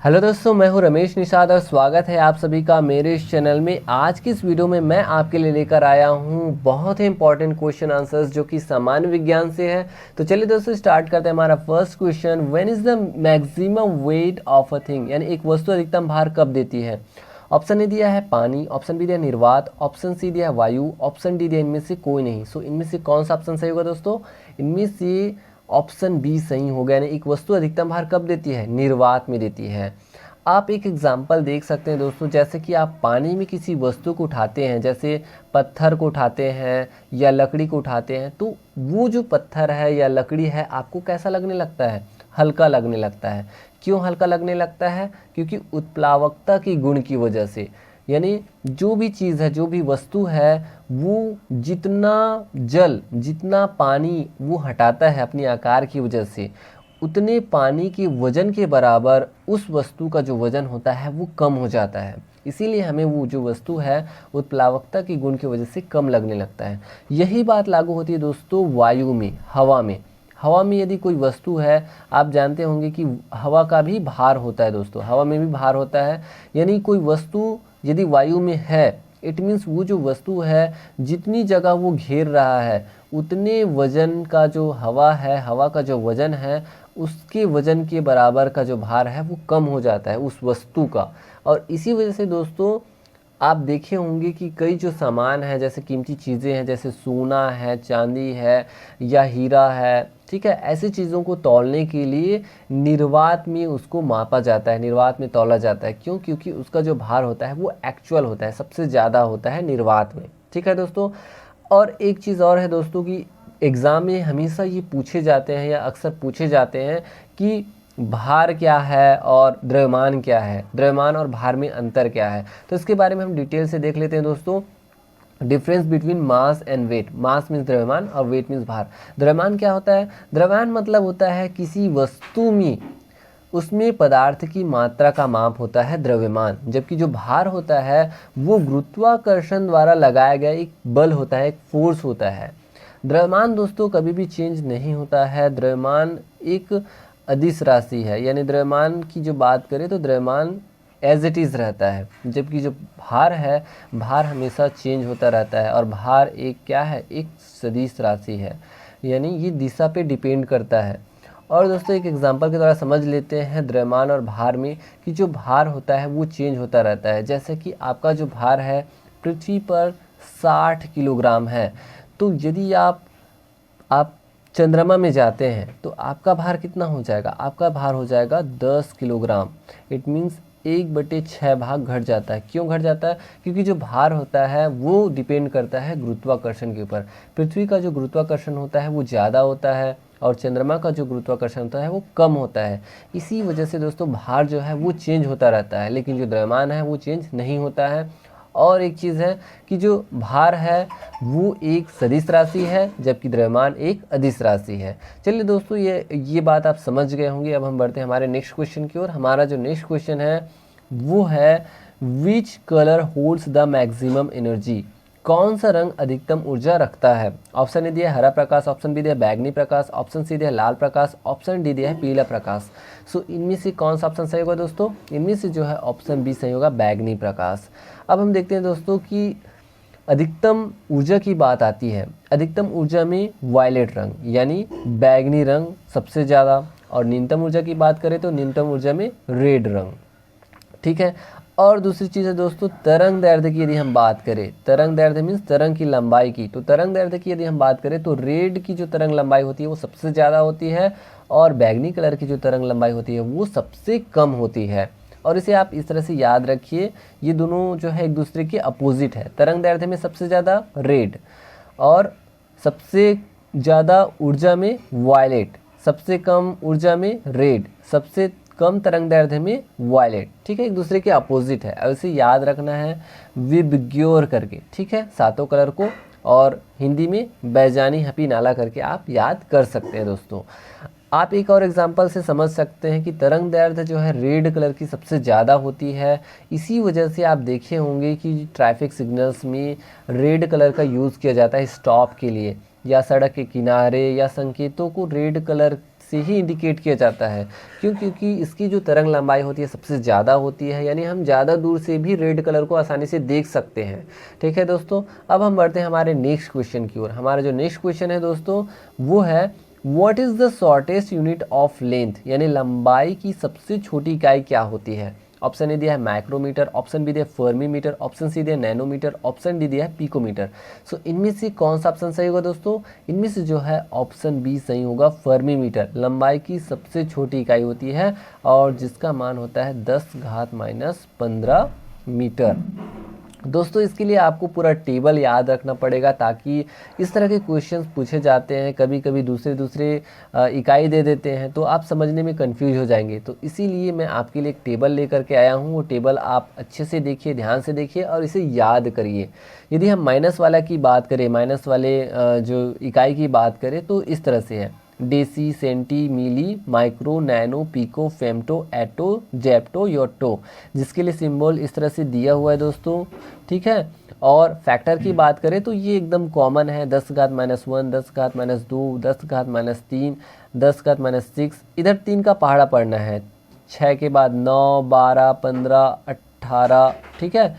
Hello दोस्तों, मैं हूं रमेश निषाद और स्वागत है आप सभी का मेरे इस चैनल में। आज की इस वीडियो में मैं आपके लिए लेकर आया हूं बहुत ही इंपॉर्टेंट क्वेश्चन आंसर्स जो कि सामान्य विज्ञान से है। तो चलिए दोस्तों स्टार्ट करते हैं। हमारा first question, when is the maximum weight of a thing, यानी एक वस्तु अधिकतम भार कब देती है। ऑप्शन ए दिया है पानी, ऑप्शन बी दिया निर्वात, ऑप्शन सी दिया है वायु, ऑप्शन डी दिया इनमें से कोई नहीं। सो इनमें से कौन सा ऑप्शन सही होगा दोस्तों? इनमें से ऑप्शन बी सही हो गया। यानी एक वस्तु अधिकतम भार कब देती है? निर्वात में देती है। आप एक एग्जाम्पल देख सकते हैं दोस्तों, जैसे कि आप पानी में किसी वस्तु को उठाते हैं, जैसे पत्थर को उठाते हैं या लकड़ी को उठाते हैं, तो वो जो पत्थर है या लकड़ी है आपको कैसा लगने लगता है? हल्का लगने लगता है। क्यों हल्का लगने लगता है? क्योंकि उत्प्लावकता की गुण की वजह से। यानी जो भी चीज़ है, जो भी वस्तु है, वो जितना जल, जितना पानी वो हटाता है अपने आकार की वजह से, उतने पानी के वजन के बराबर उस वस्तु का जो वजन होता है वो कम हो जाता है। इसीलिए हमें वो जो वस्तु है उत्प्लावकता की गुण की वजह से कम लगने लगता है। यही बात लागू होती है दोस्तों वायु में, हवा में। हवा में यदि कोई वस्तु है, आप जानते होंगे कि हवा का भी भार होता है दोस्तों, हवा में भी भार होता है। यानी कोई वस्तु यदि वायु में है, इट मीन्स वो जो वस्तु है जितनी जगह वो घेर रहा है उतने वजन का जो हवा है, हवा का जो वजन है उसके वजन के बराबर का जो भार है वो कम हो जाता है उस वस्तु का। और इसी वजह से दोस्तों आप देखे होंगे कि कई जो सामान है, जैसे कीमती चीज़ें हैं, जैसे सोना है, चांदी है या हीरा है, ठीक है, ऐसी चीज़ों को तौलने के लिए निर्वात में उसको मापा जाता है, निर्वात में तौला जाता है। क्यों? क्योंकि उसका जो भार होता है वो एक्चुअल होता है, सबसे ज़्यादा होता है निर्वात में। ठीक है दोस्तों। और एक चीज़ और है दोस्तों कि एग्ज़ाम में हमेशा ये पूछे जाते हैं या अक्सर पूछे जाते हैं कि भार क्या है और द्रव्यमान क्या है, द्रव्यमान और भार में अंतर क्या है। तो इसके बारे में हम डिटेल से देख लेते हैं दोस्तों। Difference between mass and weight. Mass means द्रव्यमान और वेट मीन्स भार। द्रव्यमान क्या होता है? द्रव्यमान मतलब होता है किसी वस्तु में उसमें पदार्थ की मात्रा का माप होता है द्रव्यमान। जबकि जो भार होता है वो गुरुत्वाकर्षण द्वारा लगाया गया एक बल होता है, एक फोर्स होता है। द्रव्यमान दोस्तों कभी भी चेंज नहीं होता है। द्रव्यमान एक अदिश राशि है। यानी द्रव्यमान की जो बात करें तो द्रव्यमान एज इट इज़ रहता है, जबकि जो भार है, भार हमेशा चेंज होता रहता है। और भार एक क्या है? एक सदिश राशि है, यानी ये दिशा पे डिपेंड करता है। और दोस्तों एक एग्जांपल के द्वारा समझ लेते हैं द्रव्यमान और भार में कि जो भार होता है वो चेंज होता रहता है। जैसे कि आपका जो भार है पृथ्वी पर 60 किलोग्राम है, तो यदि आप चंद्रमा में जाते हैं तो आपका भार कितना हो जाएगा? आपका भार हो जाएगा 10 किलोग्राम। इट मीन्स 1/6 भाग घट जाता है। क्यों घट जाता है? क्योंकि जो भार होता है वो डिपेंड करता है गुरुत्वाकर्षण के ऊपर। पृथ्वी का जो गुरुत्वाकर्षण होता है वो ज़्यादा होता है और चंद्रमा का जो गुरुत्वाकर्षण होता है वो कम होता है। इसी वजह से दोस्तों भार जो है वो चेंज होता रहता है, लेकिन जो द्रव्यमान है वो चेंज नहीं होता है। और एक चीज़ है कि जो भार है वो एक सदिश राशि है, जबकि द्रव्यमान एक अदिश राशि है। चलिए दोस्तों ये बात आप समझ गए होंगे। अब हम बढ़ते हैं हमारे नेक्स्ट क्वेश्चन की ओर। हमारा जो नेक्स्ट क्वेश्चन है वो है which colour holds the maximum energy. कौन सा रंग अधिकतम ऊर्जा रखता है? ऑप्शन ए दिया हरा प्रकाश, ऑप्शन बी दिया बैगनी प्रकाश, ऑप्शन सी दिया लाल प्रकाश, ऑप्शन डी दिया है पीला प्रकाश। सो इनमें से कौन सा ऑप्शन सही होगा दोस्तों? इनमें से जो है ऑप्शन बी सही होगा, बैगनी प्रकाश। अब हम देखते हैं दोस्तों कि अधिकतम ऊर्जा की बात आती है। अधिकतम ऊर्जा में वायलेट रंग यानी बैगनी रंग सबसे ज़्यादा, और न्यूनतम ऊर्जा की बात करें तो न्यूनतम ऊर्जा में रेड रंग। ठीक है। और दूसरी चीज़ है दोस्तों तरंग दैर्ध्य की यदि हम बात करें, तरंग दैर्ध्य मीन्स तरंग की लंबाई की, तो तरंग दैर्ध्य की यदि हम बात करें तो रेड की जो तरंग लंबाई होती है वो सबसे ज़्यादा होती है और बैगनी कलर की जो तरंग लंबाई होती है वो सबसे कम होती है। और इसे आप इस तरह से याद रखिए, ये दोनों जो है एक दूसरे के अपोजिट है। तरंग दैर्ध्य में सबसे ज़्यादा रेड और सबसे ज़्यादा ऊर्जा में वायलेट, सबसे कम ऊर्जा में रेड, सबसे कम तरंग दैर्ध्य में वायलेट। ठीक है, एक दूसरे के अपोजिट है। अब इसे याद रखना है विबग्योर करके, ठीक है, सातों कलर को, और हिंदी में बैजानी हपी नाला करके आप याद कर सकते हैं दोस्तों। आप एक और एग्जांपल से समझ सकते हैं कि तरंग दैर्ध्य जो है रेड कलर की सबसे ज़्यादा होती है। इसी वजह से आप देखे होंगे कि ट्रैफिक सिग्नल्स में रेड कलर का यूज़ किया जाता है स्टॉप के लिए, या सड़क के किनारे या संकेतों को रेड कलर से ही इंडिकेट किया जाता है। क्यों? क्योंकि इसकी जो तरंग लंबाई होती है सबसे ज़्यादा होती है, यानी हम ज़्यादा दूर से भी रेड कलर को आसानी से देख सकते हैं। ठीक है दोस्तों, अब हम बढ़ते हैं हमारे नेक्स्ट क्वेश्चन की ओर। हमारा जो नेक्स्ट क्वेश्चन है दोस्तों वो है what is the shortest unit of length, यानी लंबाई की सबसे छोटी इकाई क्या होती है। ऑप्शन ए दिया है माइक्रोमीटर, ऑप्शन बी दिया है फर्मीमीटर, ऑप्शन सी दिया है नैनोमीटर, ऑप्शन डी दिया है पिकोमीटर। सो इनमें से कौन सा ऑप्शन सही होगा दोस्तों? इनमें से जो है ऑप्शन बी सही होगा, फर्मीमीटर लंबाई की सबसे छोटी इकाई होती है और जिसका मान होता है 10⁻⁻15 मीटर। दोस्तों इसके लिए आपको पूरा टेबल याद रखना पड़ेगा, ताकि इस तरह के क्वेश्चंस पूछे जाते हैं, कभी कभी दूसरे इकाई दे देते हैं तो आप समझने में कंफ्यूज हो जाएंगे। तो इसीलिए मैं आपके लिए एक टेबल लेकर के आया हूँ। वो टेबल आप अच्छे से देखिए, ध्यान से देखिए और इसे याद करिए। यदि हम माइनस वाला की बात करें, माइनस वाले जो इकाई की बात करें तो इस तरह से है डेसी, सेंटी, मिली, माइक्रो, नैनो, पिको, फेम्टो, एटो, जेप्टो, योटो, जिसके लिए सिंबल इस तरह से दिया हुआ है दोस्तों। ठीक है, और फैक्टर की बात करें तो ये एकदम कॉमन है, 10⁻⁻1, 10⁻2, 10⁻3, 10⁻6। इधर 3 का पहाड़ा पड़ना है, 6 के बाद 9, 12, 15, 18, ठीक है,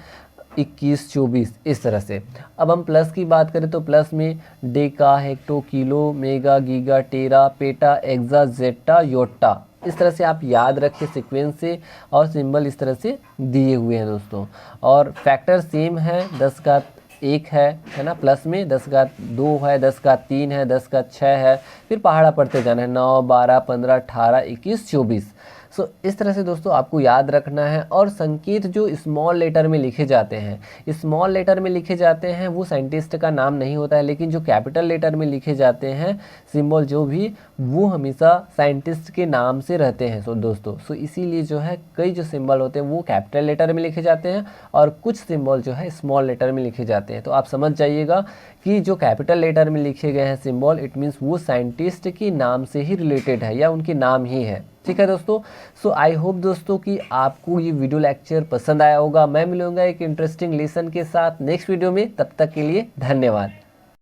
21, 24, इस तरह से। अब हम प्लस की बात करें तो प्लस में deca, hecto, kilo, mega, giga, tera, peta, exa, zetta, yotta, इस तरह से आप याद रखिए सीक्वेंस से, और सिंबल इस तरह से दिए हुए हैं दोस्तों। और फैक्टर सेम है, 10⁻1 है ना, प्लस में 10⁻2 है, 10⁻3 है, 10⁻6 है, फिर पहाड़ा पढ़ते जाना है, 9, 12, 15, 18, 21, 24। सो इस तरह से दोस्तों आपको याद रखना है। और संकेत जो स्मॉल लेटर में लिखे जाते हैं, स्मॉल लेटर में लिखे जाते हैं वो साइंटिस्ट का नाम नहीं होता है, लेकिन जो कैपिटल लेटर में लिखे जाते हैं सिंबल जो भी, वो हमेशा साइंटिस्ट के नाम से रहते हैं। सो इसीलिए जो है कई जो सिंबल होते हैं वो कैपिटल लेटर में लिखे जाते हैं और कुछ सिंबल जो है स्मॉल लेटर में लिखे जाते हैं। तो आप समझ जाइएगा कि जो कैपिटल लेटर में लिखे गए हैं सिंबल, इट मीन्स वो साइंटिस्ट के नाम से ही रिलेटेड है या उनके नाम ही है। ठीक है दोस्तों, सो आई होप दोस्तों कि आपको ये वीडियो लेक्चर पसंद आया होगा। मैं मिलूंगा एक इंटरेस्टिंग लेसन के साथ नेक्स्ट वीडियो में, तब तक के लिए धन्यवाद।